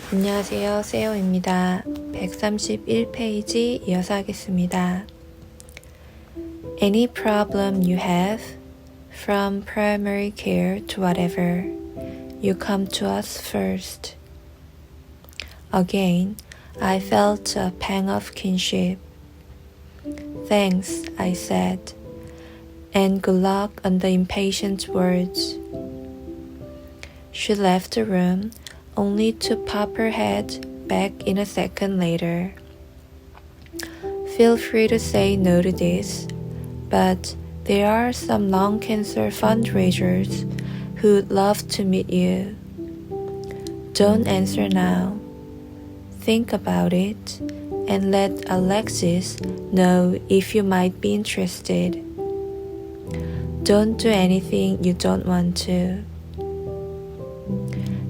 안녕하세요, 세요입니다. 131페이지 이어서 하겠습니다. Any problem you have, from primary care to whatever, you come to us first. Again, I felt a pang of kinship. Thanks, I said, and good luck on the impatient words. She left the room, only to pop her head back in a second later. Feel free to say no to this, but there are some lung cancer fundraisers who'd love to meet you. Don't answer now. Think about it and let Alexis know if you might be interested. Don't do anything you don't want to.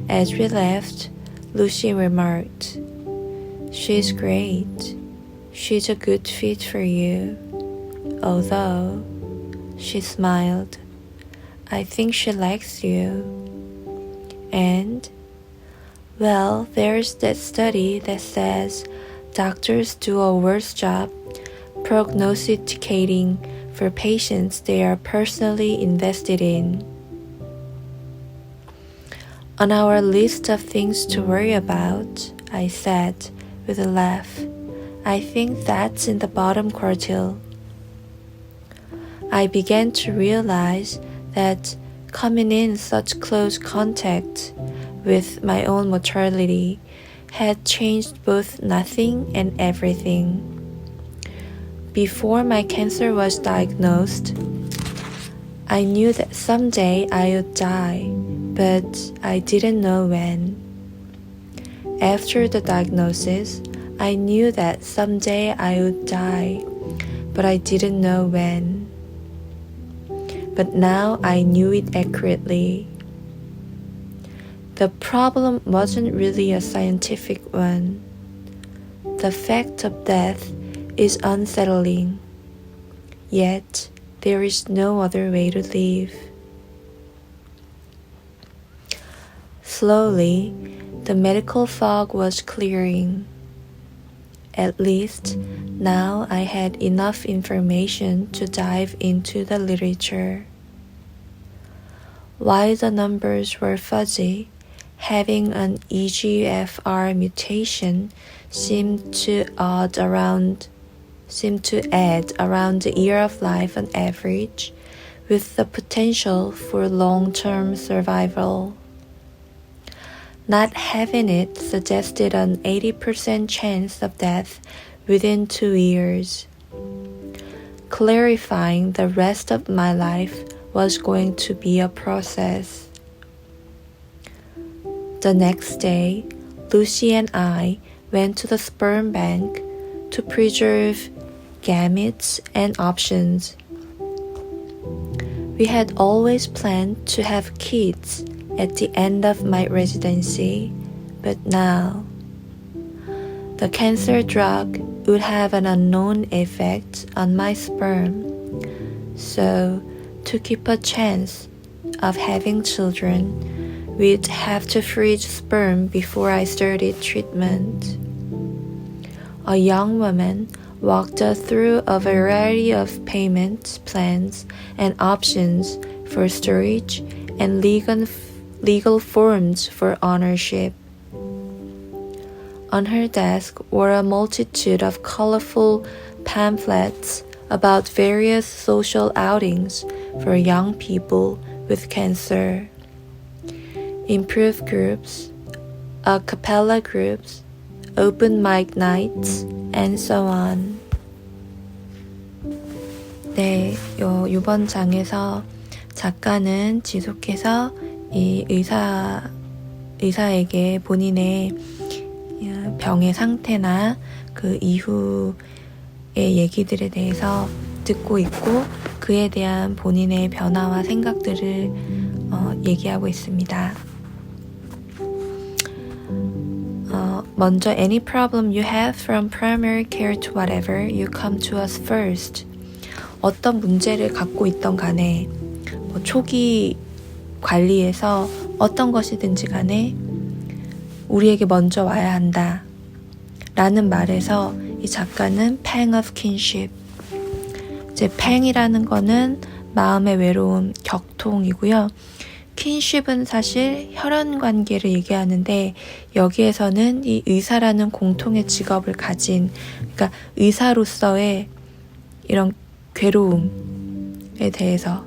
As we left, Lucy remarked, "She's great. She's a good fit for you. Although," she smiled, "I think she likes you." And, well, there's that study that says doctors do a worse job prognosticating for patients they are personally invested in. On our list of things to worry about, I said with a laugh, I think that's in the bottom quartile. I began to realize that coming in such close contact with my own mortality had changed both nothing and everything. Before my cancer was diagnosed, I knew that someday I would die, but I didn't know when. After the diagnosis, I knew that someday I would die, but I didn't know when. But now I knew it accurately. The problem wasn't really a scientific one. The fact of death is unsettling, yet there is no other way to live. Slowly, the medical fog was clearing. At least, now I had enough information to dive into the literature. While the numbers were fuzzy, having an EGFR mutation seemed to add around a year of life on average, with the potential for long-term survival. Not having it suggested an 80% chance of death within 2 years. Clarifying the rest of my life was going to be a process. The next day, Lucy and I went to the sperm bank to preserve gametes and options. We had always planned to have kids at the end of my residency, but now the cancer drug would have an unknown effect on my sperm. So, to keep a chance of having children, we'd have to freeze sperm before I started treatment. A young woman walked us through a variety of payment plans and options for storage and legal forms for ownership. On her desk were a multitude of colorful pamphlets about various social outings for young people with cancer, improve groups, a cappella groups, open mic nights, and so on. 네, 이번 장에서 작가는 지속해서 이 의사에게 본인의 병의 상태나 그 이후의 얘기들에 대해서 듣고 있고 그에 대한 본인의 변화와 생각들을 얘기하고 있습니다. 먼저 any problem you have from primary care to whatever, you come to us first. 어떤 문제를 갖고 있던 간에 초기 관리에서 어떤 것이든지 간에 우리에게 먼저 와야 한다 라는 말에서 이 작가는 pang of kinship, 이제 pang이라는 거는 마음의 외로움, 격통이고요. kinship은 사실 혈연 관계를 얘기하는데 여기에서는 이 의사라는 공통의 직업을 가진, 그러니까 의사로서의 이런 괴로움에 대해서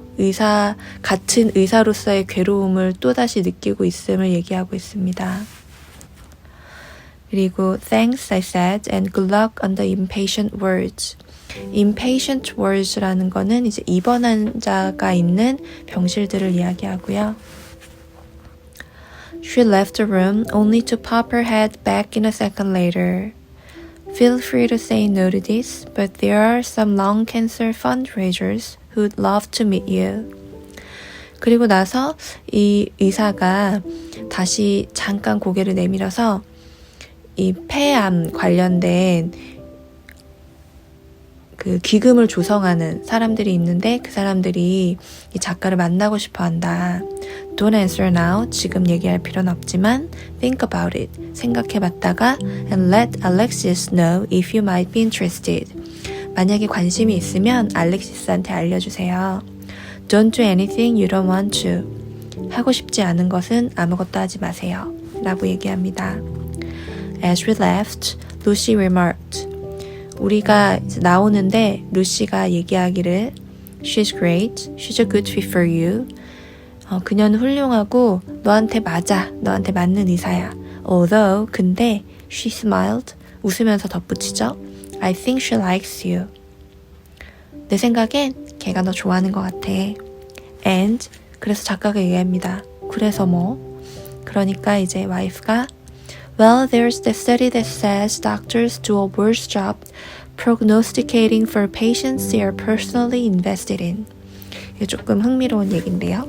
같은 의사로서의 괴로움을 또다시 느끼고 있음을 얘기하고 있습니다. 그리고 thanks I said and good luck on the impatient words. impatient words라는 거는 이제 입원 환자가 있는 병실들을 이야기하고요. She left the room only to pop her head back in a second later. Feel free to say no to this, but there are some lung cancer fundraisers who'd love to meet you. 그리고 나서 이 의사가 다시 잠깐 고개를 내밀어서 이 폐암 관련된 그 기금을 조성하는 사람들이 있는데 그 사람들이 이 작가를 만나고 싶어 한다. Don't answer now. 지금 얘기할 필요는 없지만 think about it. 생각해봤다가 and let Alexis know if you might be interested. 만약에 관심이 있으면 알렉시스한테 알려주세요. Don't do anything you don't want to. 하고 싶지 않은 것은 아무것도 하지 마세요. 라고 얘기합니다. As we left, Lucy remarked. 우리가 이제 나오는데 루시가 얘기하기를 She's great. She's a good fit for you. 그녀는 훌륭하고 너한테 맞아. 너한테 맞는 의사야. Although, 근데 she smiled. 웃으면서 덧붙이죠. I think she likes you. 내 생각엔 걔가 너 좋아하는 것 같아. And, 그래서 작가가 얘기합니다. 그래서 뭐? 그러니까 이제 와이프가 Well, there's the study that says doctors do a worse job prognosticating for patients they are personally invested in. 이게 조금 흥미로운 얘기인데요.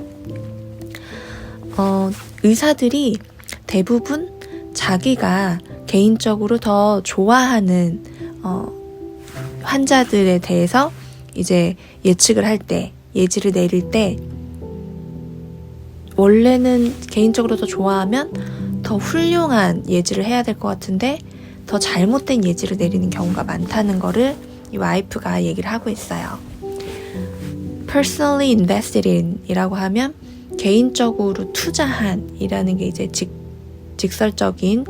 의사들이 대부분 자기가 개인적으로 더 좋아하는 환자들에 대해서 이제 예측을 할 때, 예지를 내릴 때 원래는 개인적으로 더 좋아하면 더 훌륭한 예지를 해야 될 것 같은데 더 잘못된 예지를 내리는 경우가 많다는 거를 이 와이프가 얘기를 하고 있어요. Personally invested in 이라고 하면 개인적으로 투자한 이라는 게 이제 직설적인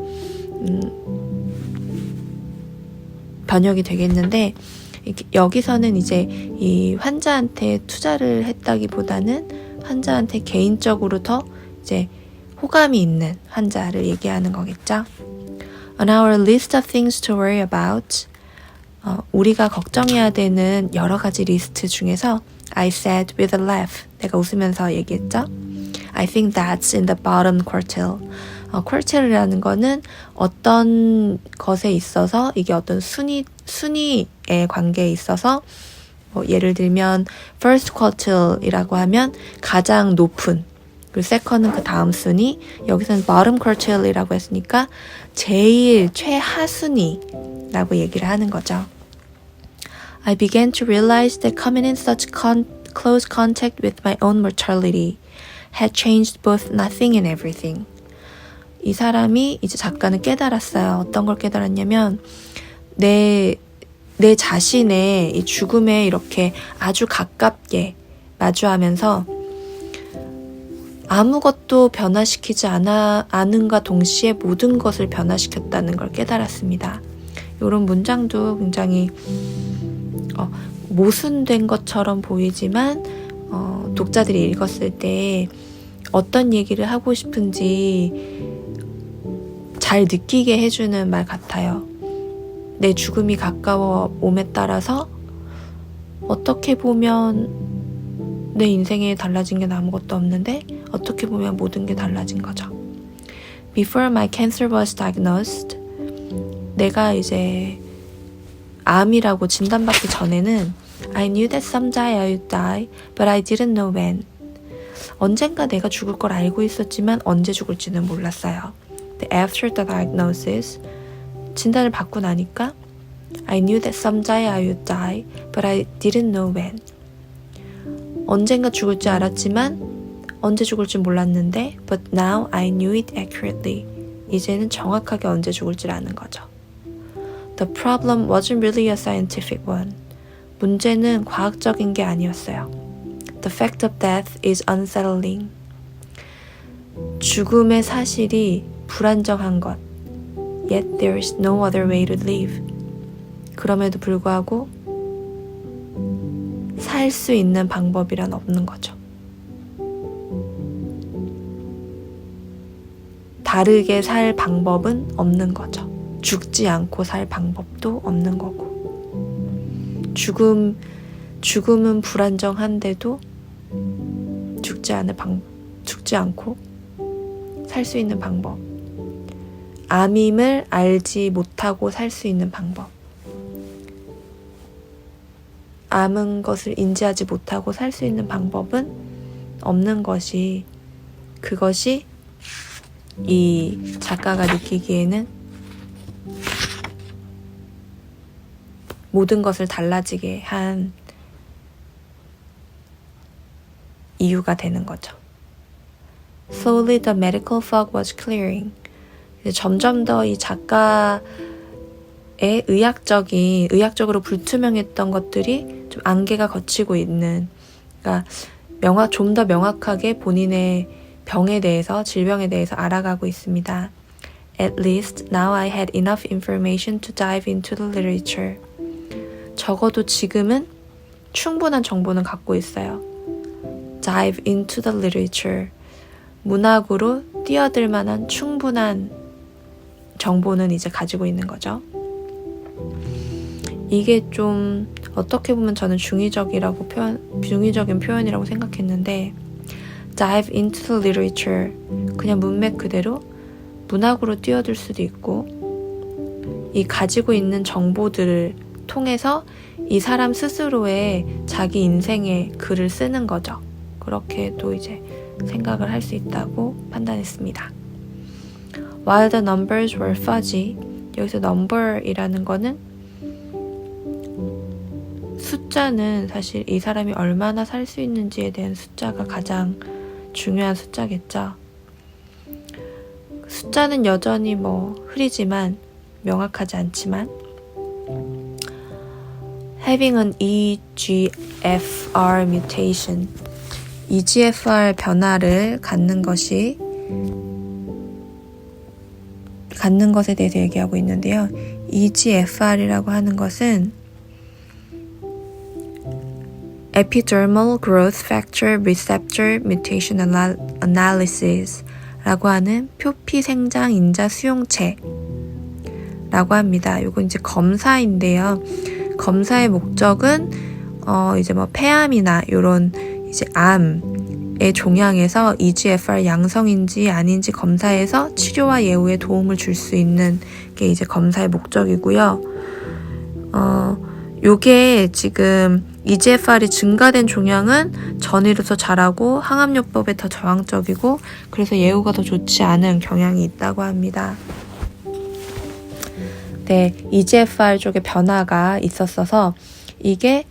번역이 되겠는데 여기서는 이제 이 환자한테 투자를 했다기보다는 환자한테 개인적으로 더 이제 호감이 있는 환자를 얘기하는 거겠죠. On our list of things to worry about, 우리가 걱정해야 되는 여러 가지 리스트 중에서 I said with a laugh, 내가 웃으면서 얘기했죠. I think that's in the bottom quartile. quartile이라는 거는 어떤 것에 있어서 이게 어떤 순위의 관계에 있어서 뭐 예를 들면 first quartile이라고 하면 가장 높은, 그리고 second은 그 다음 순위, 여기서는 bottom quartile이라고 했으니까 제일 최하순위라고 얘기를 하는 거죠. I began to realize that coming in such close contact with my own mortality had changed both nothing and everything. 이 사람이 이제 작가는 깨달았어요. 어떤 걸 깨달았냐면 내 자신의 이 죽음에 이렇게 아주 가깝게 마주하면서 아무것도 변화시키지 않은가 동시에 모든 것을 변화시켰다는 걸 깨달았습니다. 이런 문장도 굉장히 모순된 것처럼 보이지만 독자들이 읽었을 때 어떤 얘기를 하고 싶은지 잘 느끼게 해주는 말 같아요. 내 죽음이 가까워 옴에 따라서 어떻게 보면 내 인생에 달라진 게 아무것도 없는데 어떻게 보면 모든 게 달라진 거죠. Before my cancer was diagnosed, 내가 이제 암이라고 진단받기 전에는 I knew that someday I would die, but I didn't know when. 언젠가 내가 죽을 걸 알고 있었지만 언제 죽을지는 몰랐어요. But after the diagnosis, 진단을 받고 나니까 I knew that someday I would die, but I didn't know when. 언젠가 죽을 줄 알았지만 언제 죽을지 몰랐는데 but now I knew it accurately. 이제는 정확하게 언제 죽을지를 아는 거죠. The problem wasn't really a scientific one. 문제는 과학적인 게 아니었어요. The fact of death is unsettling. 죽음의 사실이 불안정한 것. Yet there is no other way to live. 그럼에도 불구하고 살 수 있는 방법이란 없는 거죠. 다르게 살 방법은 없는 거죠. 죽지 않고 살 방법도 없는 거고. 죽음은 불안정한데도 죽지 않고 살 수 있는 방법. 암임을 알지 못하고 살 수 있는 방법. 암은 것을 인지하지 못하고 살 수 있는 방법은 없는 것이, 그것이 이 작가가 느끼기에는 모든 것을 달라지게 한 이유가 되는 거죠. Slowly the medical fog was clearing. 점점 더 이 작가의 의학적으로 불투명했던 것들이 좀 안개가 걷히고 있는, 그러니까 좀 더 명확하게 본인의 병에 대해서, 질병에 대해서 알아가고 있습니다. At least now I had enough information to dive into the literature. 적어도 지금은 충분한 정보는 갖고 있어요. Dive into the literature. 문학으로 뛰어들 만한 충분한 정보는 이제 가지고 있는 거죠. 이게 좀 어떻게 보면 저는 중의적인 표현이라고 생각했는데, dive into the literature, 그냥 문맥 그대로 문학으로 뛰어들 수도 있고, 이 가지고 있는 정보들을 통해서 이 사람 스스로의 자기 인생의 글을 쓰는 거죠. 그렇게도 이제 생각을 할 수 있다고 판단했습니다. While the numbers were fuzzy, 여기서 number이라는 거는 숫자는 사실 이 사람이 얼마나 살 수 있는지에 대한 숫자가 가장 중요한 숫자겠죠. 숫자는 여전히 흐리지만, 명확하지 않지만, having an EGFR mutation, EGFR 변화를 갖는 것에 대해서 얘기하고 있는데요. EGFR이라고 하는 것은 Epidermal Growth Factor Receptor Mutation Analysis 라고 하는 표피 생장 인자 수용체라고 합니다. 이건 이제 검사인데요. 검사의 목적은 이제 폐암이나 이런 이제 암의 종양에서 EGFR 양성인지 아닌지 검사해서 치료와 예후에 도움을 줄 수 있는 게 이제 검사의 목적이고요. 요게 지금 EGFR이 증가된 종양은 전이로서 자라고 항암요법에 더 저항적이고, 그래서 예후가 더 좋지 않은 경향이 있다고 합니다. 네, EGFR 쪽에 변화가 있었어서 이게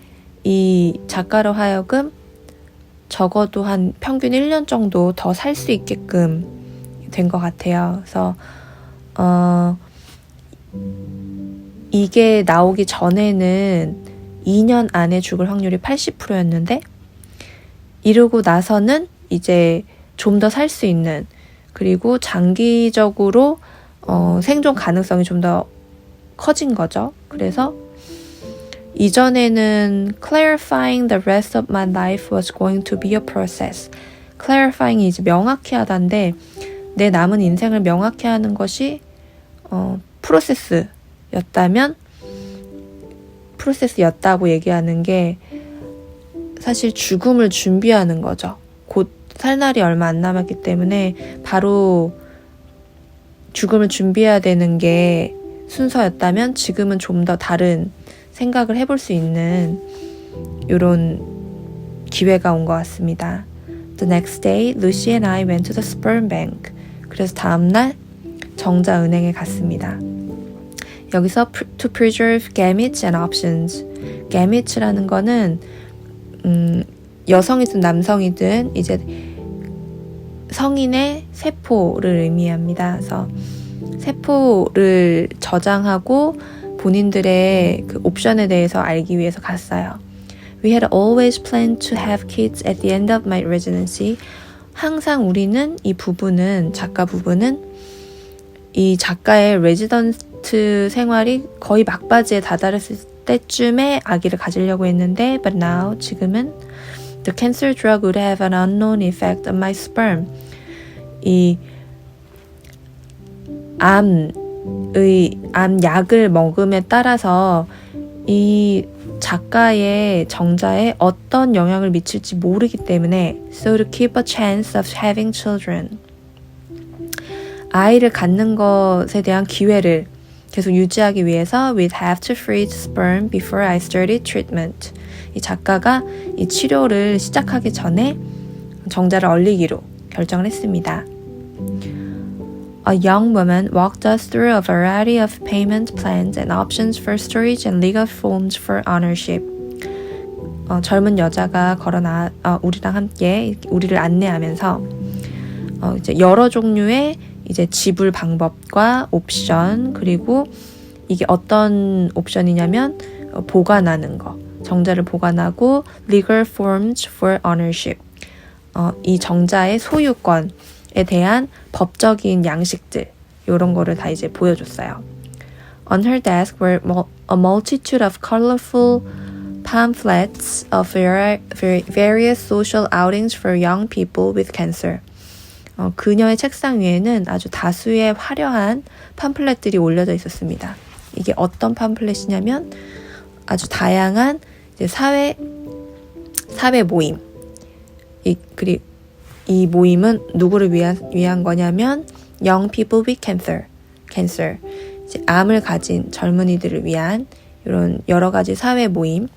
이 작가로 하여금 적어도 한 평균 1년 정도 더 살 수 있게끔 된 것 같아요. 그래서 이게 나오기 전에는 2년 안에 죽을 확률이 80%였는데 이러고 나서는 이제 좀 더 살 수 있는, 그리고 장기적으로 생존 가능성이 좀 더 커진 거죠. 그래서 이전에는 clarifying the rest of my life was going to be a process. clarifying이 이제 명확히 하다인데, 내 남은 인생을 명확히 하는 것이 프로세스였다고 얘기하는 게 사실 죽음을 준비하는 거죠. 곧 살 날이 얼마 안 남았기 때문에 바로 죽음을 준비해야 되는 게 순서였다면, 지금은 좀 더 다른 생각을 해볼 수 있는 이런 기회가 온 것 같습니다. The next day, Lucy and I went to the sperm bank. 그래서 다음날 정자은행에 갔습니다. 여기서 to preserve gametes and options. gametes라는 거는 여성이든 남성이든 이제 성인의 세포를 의미합니다. 그래서 세포를 저장하고 본인들의 그 옵션에 대해서 알기 위해서 갔어요. We had always planned to have kids at the end of my residency. 항상 우리는 이 부부는 작가 부부는 이 작가의 레지던트 생활이 거의 막바지에 다다랐을 때쯤에 아기를 가지려고 했는데 but now 지금은 the cancer drug would have an unknown effect on my sperm. 이 암 약을 먹음에 따라서 이 작가의 정자에 어떤 영향을 미칠지 모르기 때문에 so to keep a chance of having children 아이를 갖는 것에 대한 기회를 계속 유지하기 위해서 we'd have to freeze sperm before I started treatment. 이 작가가 이 치료를 시작하기 전에 정자를 얼리기로 결정을 했습니다. A young woman walked us through a variety of payment plans and options for storage and legal forms for ownership. 젊은 여자가 우리랑 함께 우리를 안내하면서 이제 여러 종류의 이제 지불 방법과 옵션 그리고 이게 어떤 옵션이냐면 보관하는 거, 정자를 보관하고 legal forms for ownership. 이 정자의 소유권에 대한 법적인 양식들 이런 거를 다 이제 보여줬어요. On her desk were a multitude of colorful pamphlets of various social outings for young people with cancer. 그녀의 책상 위에는 아주 다수의 화려한 팜플렛들이 올려져 있었습니다. 이게 어떤 팜플렛이냐면 아주 다양한 이제 사회 모임. 이 모임은 누구를 위한 거냐면 young people with cancer. 이제 암을 가진 젊은이들을 위한 이런 여러 가지 사회 모임에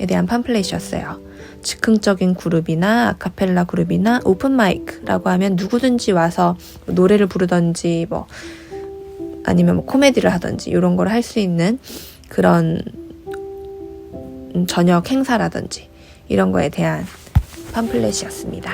대한 팜플렛이었어요. 즉흥적인 그룹이나 아카펠라 그룹이나 오픈 마이크라고 하면 누구든지 와서 노래를 부르던지 아니면 코미디를 하던지 이런 걸 할 수 있는 그런 저녁 행사라든지 이런 거에 대한 팜플렛이었습니다.